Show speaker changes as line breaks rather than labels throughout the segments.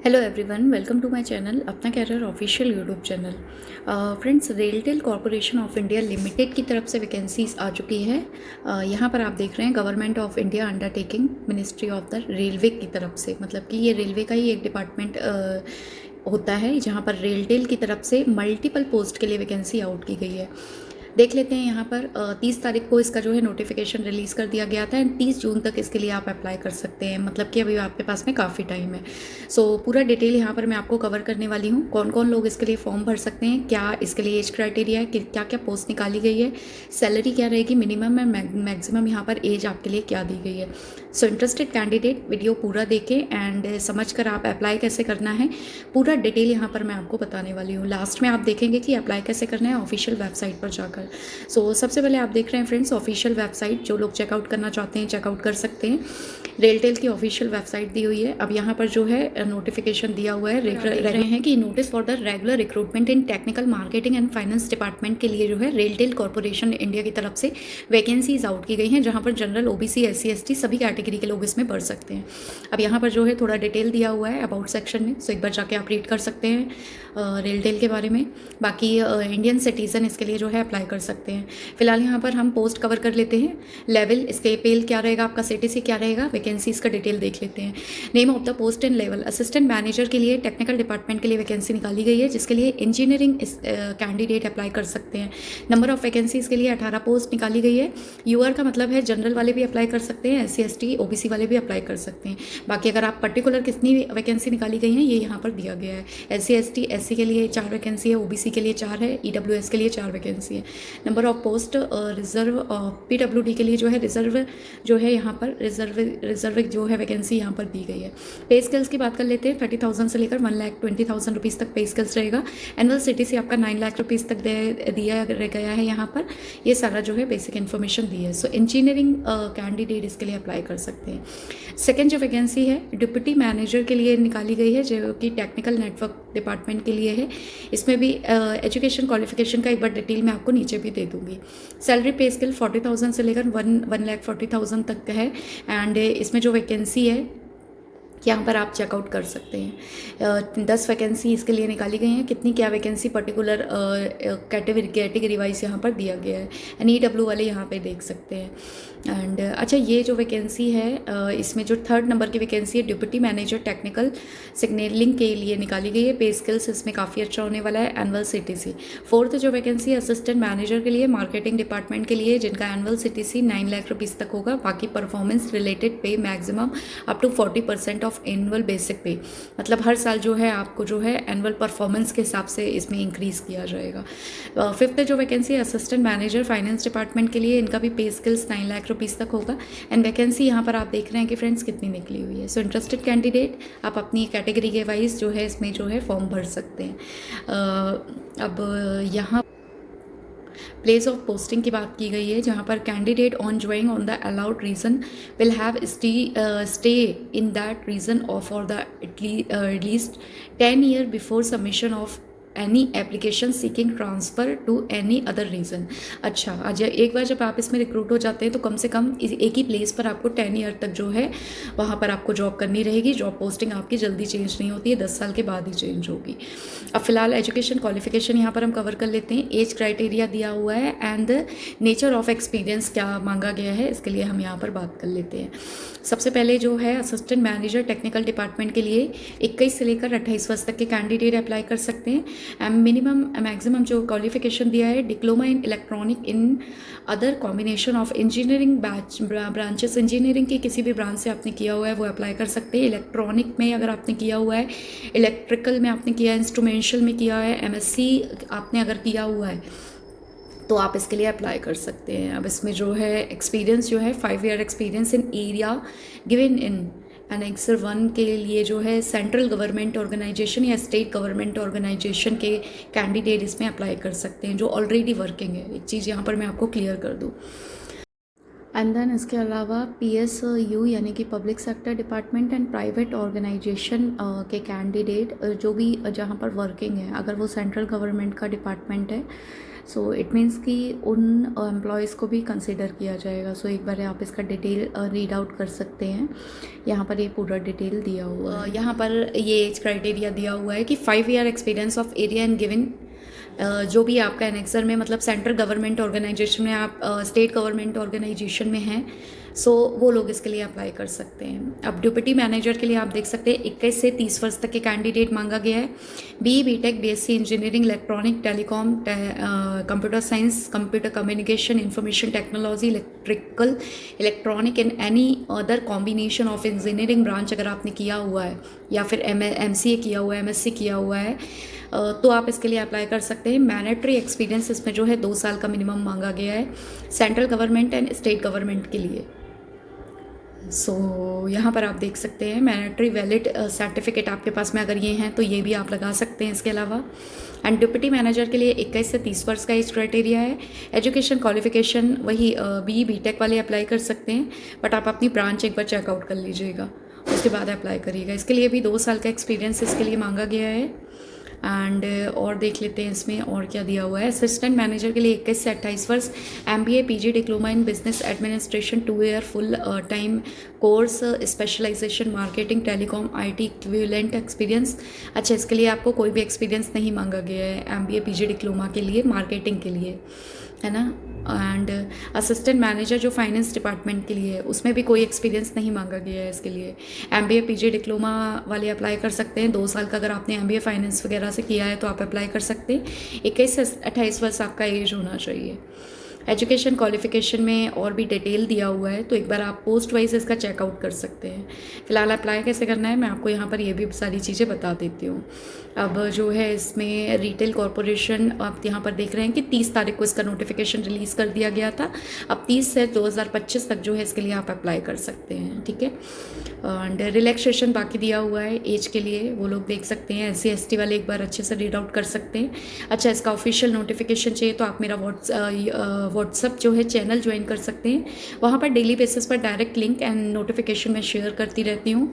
Hello everyone, welcome to my channel Apna career official YouTube channel. Friends, RailTel corporation of India limited की तरफ से vacancies आ चुकी है। यहाँ पर आप देख रहे हैं government of India undertaking ministry of the railway की तरफ से, मतलब कि ये रेलवे का ही एक डिपार्टमेंट होता है जहाँ पर रेलटेल की तरफ से मल्टीपल पोस्ट के लिए वैकेंसी आउट की गई है। देख लेते हैं यहाँ पर 30 तारीख को इसका जो है नोटिफिकेशन रिलीज़ कर दिया गया था एंड 30 जून तक इसके लिए आप अप्लाई कर सकते हैं, मतलब कि अभी आपके पास में काफ़ी टाइम है। सो पूरा डिटेल यहाँ पर मैं आपको कवर करने वाली हूँ। कौन कौन लोग इसके लिए फॉर्म भर सकते हैं, क्या इसके लिए एज क्राइटेरिया है, क्या क्या पोस्ट निकाली गई है, सैलरी क्या रहेगी, मिनिमम एंड मैक्सिमम यहाँ पर एज आपके लिए क्या दी गई है। सो इंटरेस्टेड कैंडिडेट वीडियो पूरा देखें एंड समझ कर आप अप्लाई कैसे करना है पूरा डिटेल यहाँ पर मैं आपको बताने वाली हूँ। लास्ट में आप देखेंगे कि अप्लाई कैसे करना है ऑफिशियल वेबसाइट पर जाकर। सबसे पहले आप देख रहे हैं फ्रेंड्स ऑफिशियल वेबसाइट, जो लोग चेकआउट करना चाहते हैं चेकआउट कर सकते हैं। रेलटेल की ऑफिशियल वेबसाइट दी हुई है। अब यहाँ पर जो है नोटिफिकेशन दिया हुआ है, देख रहे हैं कि notice for the regular recruitment in technical marketing and finance department के लिए जो है रेलटेल कॉरपोरेशन इंडिया की तरफ से वैकेंसीज आउट की गई हैं, जहाँ पर जनरल, ओबीसी, SC ST सभी कैटेगरी के लोग इसमें भर सकते हैं। अब यहाँ पर जो है थोड़ा डिटेल दिया हुआ है अबाउट सेक्शन में, सो एक बार जाके आप रीड कर सकते हैं रेलटेल के बारे में। बाकी इंडियन सिटीज़न इसके लिए जो है अप्लाई कर सकते हैं। फिलहाल यहाँ पर हम पोस्ट कवर कर लेते हैं। लेवल, इसके पेल क्या रहेगा, आपका CTC क्या रहेगा, वैकेंसीज का डिटेल देख लेते हैं। Name of the post and level, assistant manager के लिए टेक्निकल डिपार्टमेंट के लिए वैकेंसी निकाली गई है, जिसके लिए इंजीनियरिंग कैंडिडेट अप्लाई कर सकते हैं। नंबर ऑफ वैकेंसीज के लिए 18 पोस्ट निकाली गई है। यूआर का मतलब है जनरल वाले भी अप्लाई कर सकते हैं, SC ST OBC वाले भी अप्लाई कर सकते हैं। बाकी अगर आप पर्टिकुलर कितनी वैकेंसी निकाली गई हैं ये यहाँ पर दिया गया है। SC ST SC के लिए 4 वैकेंसी है, OBC के लिए 4 है, EWS के लिए 4 वैकेंसी है। Number of post reserve, PWD के लिए जो है रिजर्व जो है यहाँ पर रिजर्व जो है वैकेंसी यहाँ पर दी गई है। पे स्केल्स की बात कर लेते हैं। 30,000 से लेकर 1,20,000 रुपीज़ तक पे स्केल्स रहेगा। एनुअल CTC आपका 9 लाख रुपीज़ तक दिया गया है यहाँ पर। ये सारा जो है बेसिक इन्फॉर्मेशन दी है। सो इंजीनियरिंग कैंडिडेट इसके लिए अप्लाई कर सकते हैं। सेकेंड जो वैकेंसी है डिप्टी मैनेजर के लिए निकाली गई है, जो कि टेक्निकल नेटवर्क डिपार्टमेंट के लिए है। इसमें भी एजुकेशन क्वालिफिकेशन का एक बार डिटेल मैं आपको नीचे भी दे दूँगी। सैलरी पे स्केल 40,000 से लेकर 1,40,000 तक का है एंड इसमें जो वैकेंसी है यहाँ पर आप चेकआउट कर सकते हैं। 10 वैकेंसी इसके लिए निकाली गई हैं। कितनी क्या वैकेंसी पर्टिकुलर कैटेगरी वाइज यहाँ पर दिया गया है। NEW वाले यहाँ पे देख सकते हैं। एंड अच्छा, ये जो वैकेंसी है इसमें जो 3rd नंबर की वैकेंसी है डिप्टी मैनेजर टेक्निकल सिग्नलिंग के लिए निकाली गई है। पे स्किल्स इसमें काफ़ी अच्छा होने वाला है। एनुअल CTC 4th जो वैकेंसी है असिस्टेंट मैनेजर के लिए, मार्केटिंग डिपार्टमेंट के लिए, जिनका एनुअल CTC 9 लाख रुपीज़ तक होगा। बाकी performance related pay maximum up to 40% of annual basic pay, मतलब हर साल जो है आपको जो है एनुअल परफॉर्मेंस के हिसाब से इसमें इंक्रीज़ किया जाएगा। 5th जो वैकेंसी है असिस्टेंट मैनेजर फाइनेंस डिपार्टमेंट के लिए, इनका भी पे स्किल्स 9 लाख रुपीज़ तक होगा। एंड वैकेंसी यहाँ पर आप देख रहे हैं कि फ्रेंड्स कितनी निकली हुई है। सो इंटरेस्टेड कैंडिडेट आप अपनी कैटेगरी के वाइज जो है इसमें जो है फॉर्म भर सकते हैं। अब यहाँ प्लेस ऑफ पोस्टिंग की बात की गई है, जहाँ पर candidate on joining on the allowed region will have stay in that region और for the at least 10 year before submission of any application seeking transfer to any other region. अच्छा, आज एक बार जब आप इसमें रिक्रूट हो जाते हैं तो कम से कम एक ही प्लेस पर आपको 10 ईयर तक जो है वहाँ पर आपको जॉब करनी रहेगी। जॉब पोस्टिंग आपकी जल्दी चेंज नहीं होती है, 10 साल के बाद ही चेंज होगी। अब फिलहाल एजुकेशन क्वालिफिकेशन यहाँ पर हम कवर कर लेते हैं। एज क्राइटेरिया दिया हुआ है एंड नेचर ऑफ एक्सपीरियंस क्या मांगा गया है, इसके लिए हम यहाँ पर बात कर लेते हैं। सबसे पहले जो है असिस्टेंट मैनेजर टेक्निकल डिपार्टमेंट के लिए 21 से लेकर 28 वर्ष तक के कैंडिडेट अप्लाई कर सकते हैं। मिनिमम मैक्सिमम जो क्वालिफिकेशन दिया है diploma in electronic in other combination of engineering branches, engineering की किसी भी ब्रांच से आपने किया हुआ है वो अप्लाई कर सकते हैं। इलेक्ट्रॉनिक में अगर आपने किया हुआ है, इलेक्ट्रिकल में आपने किया है, इंस्ट्रूमेंशल में किया है, MSc आपने अगर किया हुआ है तो आप इसके लिए अप्लाई कर सकते हैं। अब इसमें जो है एक्सपीरियंस जो है 5 year experience in area given in annexure 1 के लिए जो है सेंट्रल गवर्नमेंट ऑर्गेनाइजेशन या स्टेट गवर्नमेंट ऑर्गेनाइजेशन के कैंडिडेट इसमें अप्लाई कर सकते हैं जो ऑलरेडी वर्किंग है। एक चीज़ यहाँ पर मैं आपको क्लियर कर दूँ। एंड देन इसके अलावा PSU यानी कि public sector department and private organisation के कैंडिडेट जो भी जहाँ पर वर्किंग है, अगर वो सेंट्रल गवर्नमेंट का डिपार्टमेंट है सो इट मीन्स कि उन एम्प्लॉयज़ को भी कंसिडर किया जाएगा. सो एक बार आप इसका डिटेल रीड आउट कर सकते हैं. यहाँ पर ये पूरा डिटेल दिया हुआ है. यहाँ पर ये एज क्राइटेरिया दिया हुआ है कि 5 year experience of area and given जो भी आपका एनेक्सर में मतलब सेंट्रल गवर्नमेंट ऑर्गेनाइजेशन में आप स्टेट गवर्नमेंट ऑर्गेनाइजेशन में हैं, सो वो लोग इसके लिए अप्लाई कर सकते हैं. अब डिप्टी मैनेजर के लिए आप देख सकते हैं 21 से 30 वर्ष तक के कैंडिडेट मांगा गया है. BE/BTech, BSc engineering, electronic, telecom, computer science, computer communication, information technology, electrical, electronic and any other combination of engineering branch अगर आपने किया हुआ है या फिर MCA किया हुआ है, MSc किया हुआ है, तो आप इसके लिए अप्लाई कर सकते हैं. मैंडेटरी एक्सपीरियंस इसमें जो है 2 साल का मिनिमम मांगा गया है central government and state government के लिए. सो यहाँ पर आप देख सकते हैं मैंडेटरी वैलिड सर्टिफिकेट आपके पास में अगर ये हैं तो ये भी आप लगा सकते हैं इसके अलावा. एंड डिप्टी मैनेजर के लिए 21 से 30 वर्ष का एज क्राइटेरिया है. एजुकेशन क्वालिफिकेशन वही BE/BTech वाले अप्लाई कर सकते हैं, बट आप अपनी ब्रांच एक बार चेकआउट कर लीजिएगा, उसके बाद अप्लाई करिएगा. इसके लिए भी 2 साल का एक्सपीरियंस इसके लिए मांगा गया है. एंड और देख लेते हैं इसमें और क्या दिया हुआ है. असिस्टेंट मैनेजर के लिए 21 से 28 वर्ष, MBA PG diploma in business administration, 2 year full time course, specialisation marketing, telecom, IT equivalent experience. अच्छा, इसके लिए आपको कोई भी एक्सपीरियंस नहीं मांगा गया है MBA PG डिप्लोमा के लिए, मार्केटिंग के लिए, है ना. एंड असिस्टेंट मैनेजर जो फाइनेंस डिपार्टमेंट के लिए है उसमें भी कोई एक्सपीरियंस नहीं मांगा गया है इसके लिए. MBA PG डिप्लोमा वाले अप्लाई कर सकते हैं. 2 साल का अगर आपने MBA फाइनेंस वगैरह से किया है तो आप अप्लाई कर सकते हैं. 21 से 28 वर्ष आपका एज होना चाहिए. एजुकेशन क्वालिफिकेशन में और भी डिटेल दिया हुआ है, तो एक बार आप पोस्ट वाइज इसका चेकआउट कर सकते हैं. फिलहाल अप्लाई कैसे करना है मैं आपको यहाँ पर ये भी सारी चीज़ें बता देती हूँ. अब जो है इसमें रिटेल कॉरपोरेशन आप यहाँ पर देख रहे हैं कि 30 तारीख को इसका नोटिफिकेशन रिलीज़ कर दिया गया था. अब 30 से 2025 तक जो है इसके लिए आप अप्लाई कर सकते हैं. ठीक है. एंड रिलैक्सेशन बाकी दिया हुआ है एज के लिए, वो लोग देख सकते हैं. SC ST वाले एक बार अच्छे से रीड आउट कर सकते हैं. अच्छा, इसका ऑफिशियल नोटिफिकेशन चाहिए तो आप मेरा व्हाट्सअप जो है चैनल ज्वाइन कर सकते हैं. वहाँ पर डेली बेसिस पर डायरेक्ट लिंक एंड नोटिफिकेशन मैं शेयर करती रहती हूँ.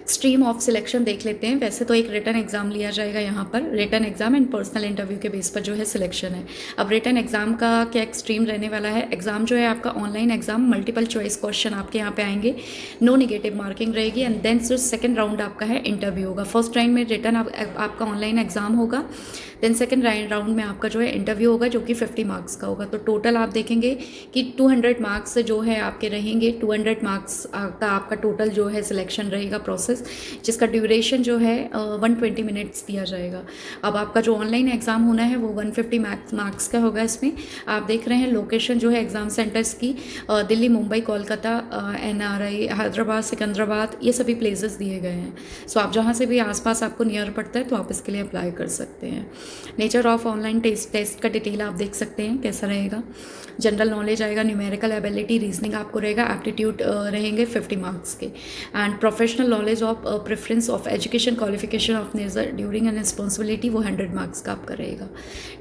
स्ट्रीम ऑफ सिलेक्शन देख लेते हैं. वैसे तो एक रिटन एग्जाम लिया जाएगा यहाँ पर, written exam and personal interview के बेस पर जो है सिलेक्शन है. अब रिटन एग्जाम का क्या स्ट्रीम रहने वाला है. एग्जाम जो है आपका online exam, multiple choice question आपके यहाँ पे आएंगे, नो नेगेटिव मार्किंग रहेगी. एंड देन जो सेकंड राउंड आपका है इंटरव्यू होगा. फर्स्ट राउंड में रिटन आपका ऑनलाइन एग्जाम होगा, देन सेकंड राउंड में आपका जो है इंटरव्यू होगा जो कि 50 मार्क्स का होगा. तो टोटल आप देखेंगे कि 200 मार्क्स जो है आपके रहेंगे. 200 मार्क्स का आपका टोटल जो है सिलेक्शन रहेगा प्रोसेस, जिसका ड्यूरेशन जो है 120 मिनट्स दिया जाएगा. अब आपका जो ऑनलाइन एग्ज़ाम होना है वो 150 मार्क्स का होगा. इसमें आप देख रहे हैं लोकेशन जो है एग्ज़ाम सेंटर्स की दिल्ली, मुंबई, कोलकाता, NRI, हैदराबाद, सिकंदराबाद, ये सभी प्लेसेस दिए गए हैं. सो आप जहाँ से भी आसपास आपको नियर पड़ता है तो आप इसके लिए अप्लाई कर सकते हैं. नेचर ऑफ ऑनलाइन टेस्ट का डिटेल आप देख सकते हैं कैसा रहेगा. जनरल नॉलेज आएगा, न्यूमेरिकल एबिलिटी, रीजनिंग आपको रहेगा, एप्टीट्यूड रहेंगे 50 मार्क्स के. And professional knowledge of preference of education qualification of nature during an responsibility, वो 100 मार्क्स का आपका रहेगा.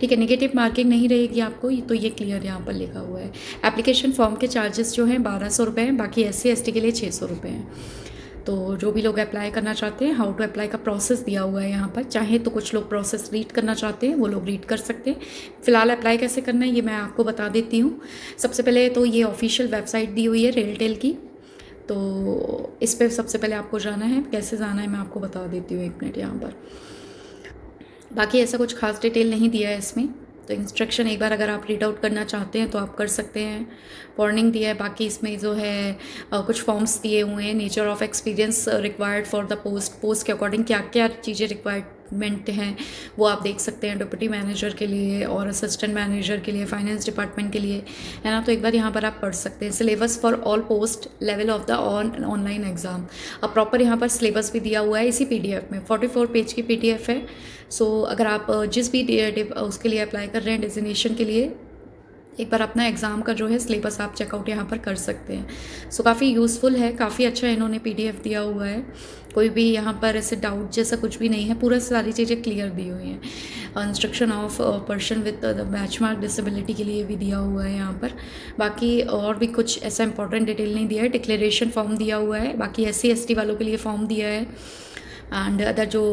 ठीक है. नेगेटिव मार्किंग नहीं रहेगी आपको, तो ये क्लियर यहाँ पर लिखा हुआ है. एप्लीकेशन फॉर्म के चार्जेस जो हैं 1200 रुपये हैं, बाकी SC ST के लिए 600 रुपये हैं. तो जो भी लोग अप्लाई करना चाहते हैं, हाउ टू अप्लाई का प्रोसेस दिया हुआ है यहाँ पर. चाहे तो कुछ लोग प्रोसेस रीड करना चाहते हैं, वो लोग रीड कर सकते हैं. फिलहाल अप्लाई कैसे करना है ये मैं आपको बता देती हूँ. सबसे पहले तो ये ऑफिशियल वेबसाइट दी हुई है रेलटेल की, तो इस पर सबसे पहले आपको जाना है. कैसे जाना है मैं आपको बता देती हूँ, 1 मिनट यहाँ पर. बाकी ऐसा कुछ खास डिटेल नहीं दिया है इसमें, तो इंस्ट्रक्शन एक बार अगर आप रीड आउट करना चाहते हैं तो आप कर सकते हैं. वार्निंग दिया है. बाकी इसमें जो है कुछ फॉर्म्स दिए हुए हैं. Nature of experience required for the post के अकॉर्डिंग क्या क्या चीज़ें रिक्वायरमेंट हैं वो आप देख सकते हैं. डिप्टी मैनेजर के लिए और असिस्टेंट मैनेजर के लिए, फाइनेंस डिपार्टमेंट के लिए, है ना. तो एक बार यहाँ पर आप पढ़ सकते हैं. Syllabus for all post level of the online exam. अब प्रॉपर यहाँ पर सिलेबस भी दिया हुआ है इसी PDF में. 44 पेज की PDF है. सो अगर आप जिस भी उसके लिए अप्लाई कर रहे हैं डेजिग्नेशन के लिए, एक बार अपना एग्ज़ाम का जो है सिलेबस आप चेकआउट यहाँ पर कर सकते हैं. सो काफ़ी यूज़फुल है, काफ़ी अच्छा इन्होंने PDF दिया हुआ है. कोई भी यहाँ पर ऐसे डाउट जैसा कुछ भी नहीं है, पूरा सारी चीज़ें क्लियर दी हुई हैं. Instruction of person with the benchmark disability के लिए भी दिया हुआ है यहाँ पर. बाकी और भी कुछ ऐसा इंपॉर्टेंट डिटेल नहीं दिया है. डिक्लेरेशन फॉर्म दिया हुआ है. बाकी SC ST वालों के लिए फॉर्म दिया है. एंड अदर जो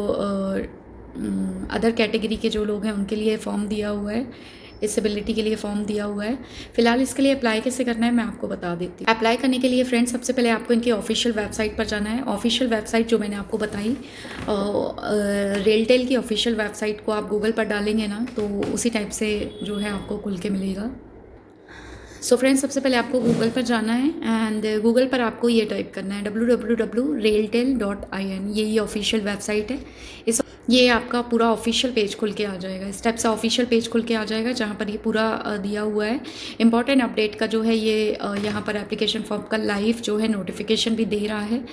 अदर कैटेगरी के जो लोग हैं उनके लिए फॉर्म दिया हुआ है, डिसेबिलिटी के लिए फॉर्म दिया हुआ है। फिलहाल इसके लिए अप्लाई कैसे करना है मैं आपको बता देती हूँ। अप्लाई करने के लिए फ्रेंड्स सबसे पहले आपको इनकी ऑफिशियल वेबसाइट पर जाना है। ऑफिशियल वेबसाइट जो मैंने आपको बताई, रेलटेल की ऑफिशियल वेबसाइट को आप गूगल पर डालेंगे ना तो उसी टाइप से जो है आपको खुल के मिलेगा। सो फ्रेंड्स सबसे पहले आपको गूगल पर जाना है एंड गूगल पर आपको ये टाइप करना है www.railtel.in। ये ऑफिशियल वेबसाइट है। ये आपका पूरा ऑफिशियल पेज खुल के आ जाएगा। इस टाइप से ऑफिशियल पेज खुल के आ जाएगा जहाँ पर ये पूरा दिया हुआ है। इंपॉर्टेंट अपडेट का जो है ये यहाँ पर एप्लीकेशन फॉर्म का लाइव जो है नोटिफिकेशन भी दे रहा है।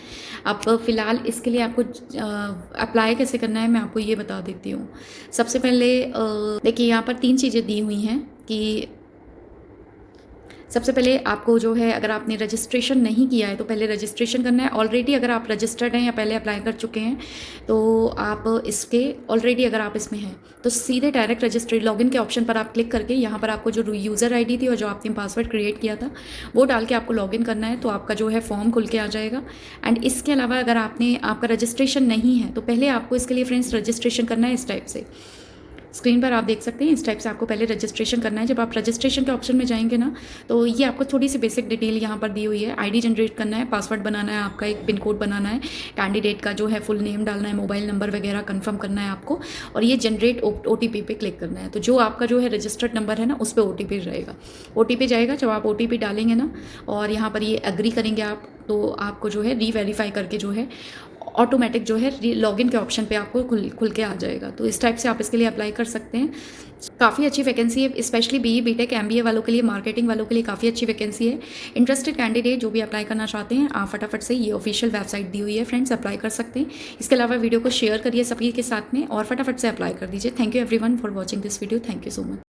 अब फ़िलहाल इसके लिए आपको अप्लाई कैसे करना है मैं आपको ये बता देती हूँ। सबसे पहले देखिए यहाँ पर 3 चीज़ें दी हुई हैं कि सबसे पहले आपको जो है अगर आपने रजिस्ट्रेशन नहीं किया है तो पहले रजिस्ट्रेशन करना है। ऑलरेडी अगर आप रजिस्टर्ड हैं या पहले अप्लाई कर चुके हैं तो आप इसके ऑलरेडी अगर आप इसमें हैं तो सीधे डायरेक्ट रजिस्ट्रेड लॉगिन के ऑप्शन पर आप क्लिक करके यहाँ पर आपको जो यूज़र आईडी थी और जो आपने पासवर्ड क्रिएट किया था वो डाल के आपको लॉगिन करना है। तो आपका जो है फॉर्म खुल के आ जाएगा। एंड इसके अलावा अगर आपका रजिस्ट्रेशन नहीं है तो पहले आपको इसके लिए फ्रेंड्स रजिस्ट्रेशन करना है। इस टाइप से स्क्रीन पर आप देख सकते हैं, इस टाइप से आपको पहले रजिस्ट्रेशन करना है। जब आप रजिस्ट्रेशन के ऑप्शन में जाएंगे ना तो ये आपको थोड़ी सी बेसिक डिटेल यहाँ पर दी हुई है। आईडी जनरेट करना है, पासवर्ड बनाना है, आपका एक पिन कोड बनाना है, कैंडिडेट का जो है फुल नेम डालना है, मोबाइल नंबर वगैरह कंफर्म करना है आपको, और ये जनरेट OTP पे क्लिक करना है। तो जो आपका जो है रजिस्टर्ड नंबर है ना उस पर OTP रहेगा। OTP जाएगा, जब आप OTP डालेंगे ना और यहाँ पर ये एग्री करेंगे आप तो आपको जो है रीवेरीफाई करके जो है ऑटोमेटिक जो है लॉगिन के ऑप्शन पे आपको खुल के आ जाएगा। तो इस टाइप से आप इसके लिए अप्लाई कर सकते हैं। काफ़ी अच्छी वैकेंसी है, स्पेशली BE BTech MBA वालों के लिए, मार्केटिंग वालों के लिए काफ़ी अच्छी वैकेंसी है। इंटरेस्टेड कैंडिडेट जो भी अप्लाई करना चाहते हैं आप फटाफट से ये ऑफिशियल वेबसाइट दी हुई है फ्रेंड्स, अप्लाई कर सकते हैं। इसके अलावा वीडियो को शेयर करिए सभी के साथ में और फटाफट से अप्लाई कर दीजिए। Thank you everyone for watching this video. Thank you so much.